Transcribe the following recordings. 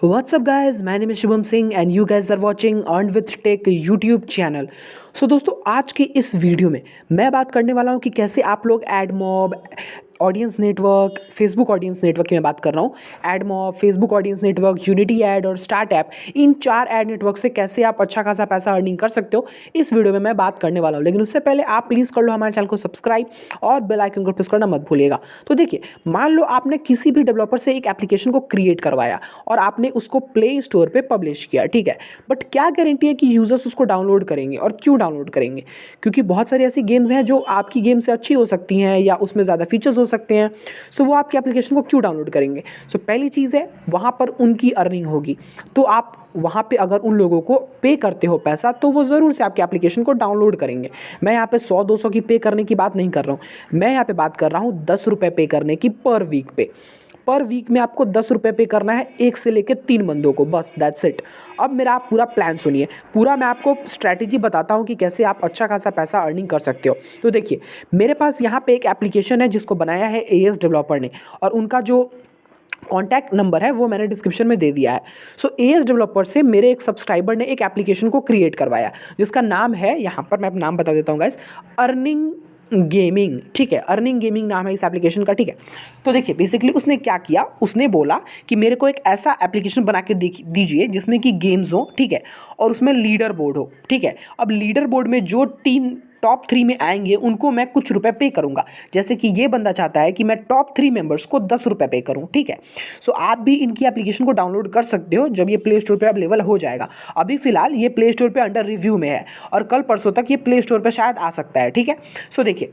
What's up guys, my name is Shubham Singh and you guys are watching earn with tech YouTube channel. So दोस्तों, आज के इस video में मैं बात करने वाला हूं कि कैसे आप लोग AdMob, audience network, Facebook audience network की मैं बात कर रहा हूं, AdMob, Facebook audience network, unity add और स्टार्ट ऐप, इन 4 ऐड नेटवर्क से कैसे आप अच्छा खासा पैसा अर्निंग कर सकते हो, इस वीडियो में मैं बात करने वाला हूं। लेकिन उससे पहले आप प्लीज़ कर लो हमारे चैनल को सब्सक्राइब और बेल आइकन को प्रेस करना मत भूलिएगा। तो देखिए, मान लो आपने किसी भी डेवलपर से एक एप्लीकेशन को क्रिएट करवाया और आपने उसको प्ले स्टोर पे पब्लिश किया, ठीक है। बट क्या गारंटी है कि यूजर्स उसको डाउनलोड करेंगे, और क्यों डाउनलोड करेंगे? क्योंकि बहुत सारी ऐसी गेम्स हैं जो आपकी गेम से अच्छी हो सकती हैं या उसमें ज़्यादा फीचर्स हो सकते हैं। सो वो आपकी एप्लीकेशन को क्यों डाउनलोड करेंगे? सो पहली चीज़ है, वहाँ पर उनकी अर्निंग होगी। तो आप वहाँ पे अगर उन लोगों को पे करते हो पैसा, तो वो ज़रूर से आपकी एप्लीकेशन को डाउनलोड करेंगे। मैं यहाँ पे 100-200 की पे करने की बात नहीं कर रहा हूँ, मैं यहाँ पे बात कर रहा हूँ 10 रुपये पे करने की पर वीक पे। पर वीक में आपको 10 रुपये पे करना है 1 से लेकर 3 बंदों को, बस दैट्स इट। अब मेरा आप पूरा प्लान सुनिए, पूरा मैं आपको स्ट्रैटेजी बताता हूँ कि कैसे आप अच्छा खासा पैसा अर्निंग कर सकते हो। तो देखिए, मेरे पास यहाँ पे एक एप्लीकेशन है जिसको बनाया है AS डेवलपर ने, और उनका जो कॉन्टैक्ट नंबर है वो मैंने डिस्क्रिप्शन में दे दिया है। सो AS डेवलपर से मेरे एक सब्सक्राइबर ने एक एप्लीकेशन को क्रिएट करवाया, जिसका नाम है, यहाँ पर मैं नाम बता देता हूँ गाइस, अर्निंग गेमिंग, ठीक है। अर्निंग गेमिंग नाम है इस एप्लीकेशन का, ठीक है। तो देखिए, बेसिकली उसने क्या किया, उसने बोला कि मेरे को एक ऐसा एप्लीकेशन बना के दीजिए जिसमें कि गेम्स हो, ठीक है, और उसमें लीडर बोर्ड हो, ठीक है। अब लीडर बोर्ड में जो टीम टॉप 3 में आएंगे उनको मैं कुछ रुपए पे करूंगा। जैसे कि ये बंदा चाहता है कि मैं टॉप 3 मेंबर्स को 10 रुपए पे करूं, ठीक है। सो आप भी इनकी एप्लीकेशन को डाउनलोड कर सकते हो जब ये प्ले स्टोर पे अवेलेबल हो जाएगा। अभी फिलहाल ये प्ले स्टोर पे अंडर रिव्यू में है, और कल परसों तक ये प्ले स्टोर पे शायद आ सकता है, ठीक है। सो देखिए,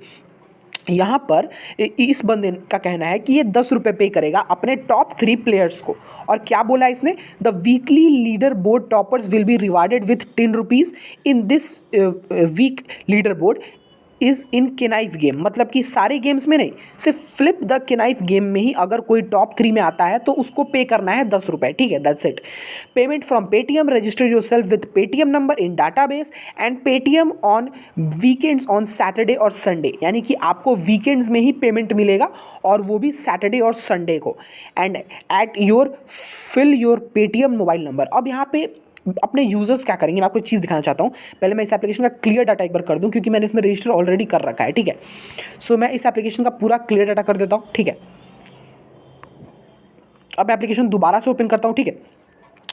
यहाँ पर इस बंदे का कहना है कि ये 10 रुपये पे करेगा अपने टॉप 3 प्लेयर्स को। और क्या बोला इसने? The weekly leader board toppers will be rewarded with 10 rupees in this week leader board is in knife game. मतलब कि सारे गेम्स में नहीं, सिर्फ फ्लिप द केनाइफ गेम में ही अगर कोई टॉप 3 में आता है तो उसको पे करना है 10 रुपये, ठीक है। That's it. Payment from Paytm, register your self with Paytm number in database and Paytm on weekends on Saturday और संडे। यानी कि आपको वीकेंड्स में ही पेमेंट मिलेगा, और वो भी सैटरडे और संडे को। And at your fill your Paytm mobile number. अब यहाँ पे अपने यूजर्स क्या करेंगे, मैं आपको एक चीज़ दिखाना चाहता हूँ। पहले मैं इस एप्लीकेशन का क्लियर डाटा एक बार कर दूँ, क्योंकि मैंने इसमें रजिस्टर ऑलरेडी कर रखा है, ठीक है। सो मैं इस एप्लीकेशन का पूरा क्लियर डाटा कर देता हूँ, ठीक है। अब मैं एप्लीकेशन दोबारा से ओपन करता हूँ, ठीक है।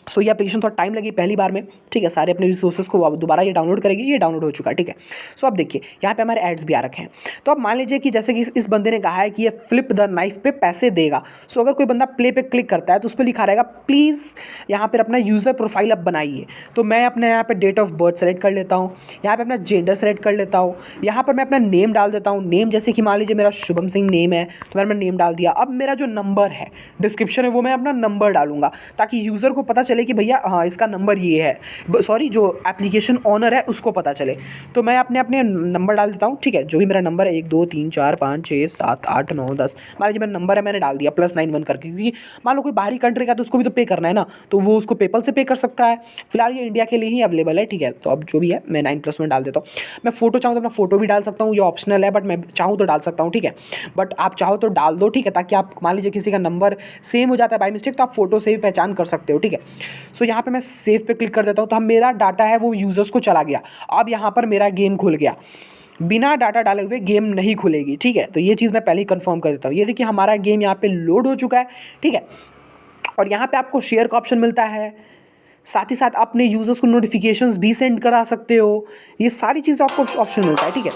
सो ये एप्लीकेशन थोड़ा टाइम लगी पहली बार में, ठीक है। सारे अपने रिसोर्सेज को दोबारा ये डाउनलोड करेगी। ये डाउनलोड हो चुका है, ठीक है। सो अब देखिए, यहाँ पे हमारे एड्स भी आ रखे हैं। तो अब मान लीजिए कि जैसे कि इस बंदे ने कहा है कि ये फ्लिप द नाइफ पे पैसे देगा। सो अगर कोई बंदा प्ले पे क्लिक करता है तो उस पर लिखा रहेगा प्लीज़ यहाँ पर अपना यूज़र प्रोफाइल अब बनाइए। तो मैं अपने यहाँ पर डेट ऑफ बर्थ सेलेक्ट कर लेता हूँ, यहाँ पर अपना जेंडर सेलेक्ट कर लेता हूँ, यहाँ पर मैं अपना नेम डाल देता हूँ। नेम जैसे कि मान लीजिए मेरा शुभम सिंह नेम है, तो मैंने नेम डाल दिया। अब मेरा जो नंबर है डिस्क्रिप्शन है वो मैं अपना नंबर डालूंगा, ताकि यूज़र को पता चले कि भैया हाँ इसका नंबर ये है, सॉरी जो एप्लीकेशन ऑनर है उसको पता चले। तो मैं अपने अपने नंबर डाल देता हूँ, ठीक है। जो भी मेरा नंबर है 1 2 3 4 5 6 7 8 9 10, मान लीजिए मेरा नंबर है, मैंने डाल दिया +91 करके, क्योंकि मान लो कोई बाहरी कंट्री का तो उसको भी तो पे करना है ना, तो वो उसको पेपल से पे कर सकता है। फिलहाल ये इंडिया के लिए ही अवेलेबल है, ठीक है। तो अब जो भी है मैं 9+1 डाल देता हूँ। मैं फोटो चाहूँ तो अपना फोटो भी डाल सकता हूँ, ये ऑप्शनल है, बट मैं चाहूँ तो डाल सकता हूँ, ठीक है। बट आप चाहो तो डाल दो, ठीक है, ताकि आप मान लीजिए किसी का नंबर सेम हो जाता है बाई मिस्टेक, तो आप फोटो से भी पहचान कर सकते हो, ठीक है। सो यहाँ पे मैं सेव पे क्लिक कर देता हूँ, तो हम मेरा डाटा है वो यूजर्स को चला गया। अब यहाँ पर मेरा गेम खुल गया। बिना डाटा डाले हुए गेम नहीं खुलेगी, ठीक है। तो ये चीज़ मैं पहले ही कंफर्म कर देता हूँ। ये देखिए हमारा गेम यहाँ पे लोड हो चुका है, ठीक है। और यहाँ पे आपको शेयर का ऑप्शन मिलता है, साथ ही साथ अपने यूजर्स को नोटिफिकेशंस भी सेंड करा सकते हो। ये सारी चीज़ें आपको ऑप्शन मिलता है, ठीक है।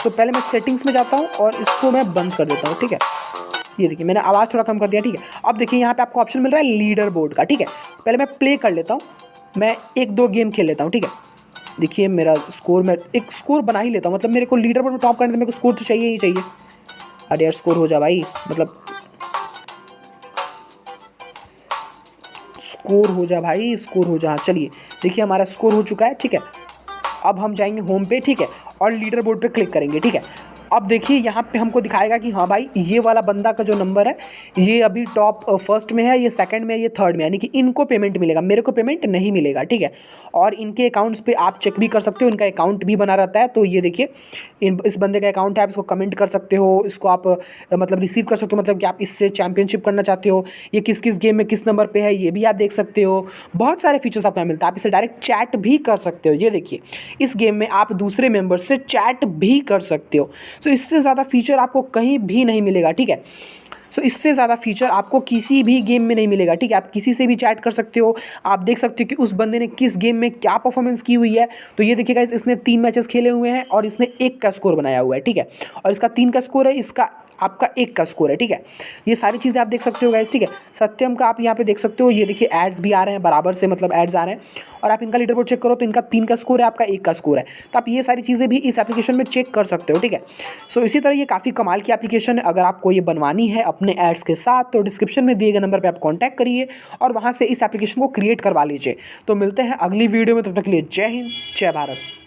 तो पहले मैं सेटिंग्स में जाता हूँ और इसको मैं बंद कर देता हूँ, ठीक है। ये देखिए मैंने आवाज़ थोड़ा कम कर दिया, ठीक है। अब देखिए यहाँ पे आपको ऑप्शन मिल रहा है लीडर बोर्ड का, ठीक है। पहले मैं प्ले कर लेता हूँ, मैं 1-2 गेम खेल लेता हूँ, ठीक है। देखिए मेरा स्कोर, मैं एक स्कोर बना ही लेता हूँ, मतलब मेरे को लीडर बोर्ड में टॉप करने तो मेरे को स्कोर तो चाहिए ही चाहिए। अरे यार स्कोर हो जा भाई, मतलब स्कोर हो जा भाई, स्कोर हो जा। चलिए देखिए हमारा स्कोर हो चुका है, ठीक है। अब हम जाएंगे होम पे, ठीक है, और लीडर बोर्ड पे क्लिक करेंगे, ठीक है। अब देखिए यहाँ पे हमको दिखाएगा कि हाँ भाई ये वाला बंदा का जो नंबर है ये अभी टॉप फर्स्ट में है, ये सेकंड में है, ये थर्ड में है, यानी कि इनको पेमेंट मिलेगा, मेरे को पेमेंट नहीं मिलेगा, ठीक है। और इनके अकाउंट्स पे आप चेक भी कर सकते हो, इनका अकाउंट भी बना रहता है। तो ये देखिए इस बंदे का अकाउंट है, आप इसको कमेंट कर सकते हो, इसको आप मतलब रिसीव कर सकते हो, मतलब कि आप इससे चैंपियनशिप करना चाहते हो, ये किस किस गेम में किस नंबर पे है ये भी आप देख सकते हो। बहुत सारे फीचर्स आपको यहाँ मिलता है, आप इसे डायरेक्ट चैट भी कर सकते हो। ये देखिए इस गेम में आप दूसरे मेंबर से चैट भी कर सकते हो। सो इससे ज़्यादा फीचर आपको कहीं भी नहीं मिलेगा, ठीक है। सो इससे ज़्यादा फीचर आपको किसी भी गेम में नहीं मिलेगा, ठीक है। आप किसी से भी चैट कर सकते हो, आप देख सकते हो कि उस बंदे ने किस गेम में क्या परफॉर्मेंस की हुई है। तो ये देखिएगा इसने 3 मैचेस खेले हुए हैं और इसने 1 का स्कोर बनाया हुआ है, ठीक है। और इसका 3 का स्कोर है, इसका आपका 1 का स्कोर है, ठीक है। ये सारी चीज़ें आप देख सकते हो गाइस, ठीक है। सत्यम का आप यहाँ पे देख सकते हो, ये देखिए एड्स भी आ रहे हैं बराबर से, मतलब एड्स आ रहे हैं। और आप इनका लीडर बोर्ड चेक करो तो इनका 3 का स्कोर है, आपका 1 का स्कोर है। तो आप ये सारी चीज़ें भी इस एप्लीकेशन में चेक कर सकते हो, ठीक है। सो इसी तरह ये काफ़ी कमाल की एप्लीकेशन है। अगर आपको ये बनवानी है अपने एड्स के साथ तो डिस्क्रिप्शन में दिए गए नंबर पर आप कॉन्टैक्ट करिए और वहाँ से इस एप्लीकेशन को क्रिएट करवा लीजिए। तो मिलते हैं अगली वीडियो में, तब तक के लिए जय हिंद, जय भारत।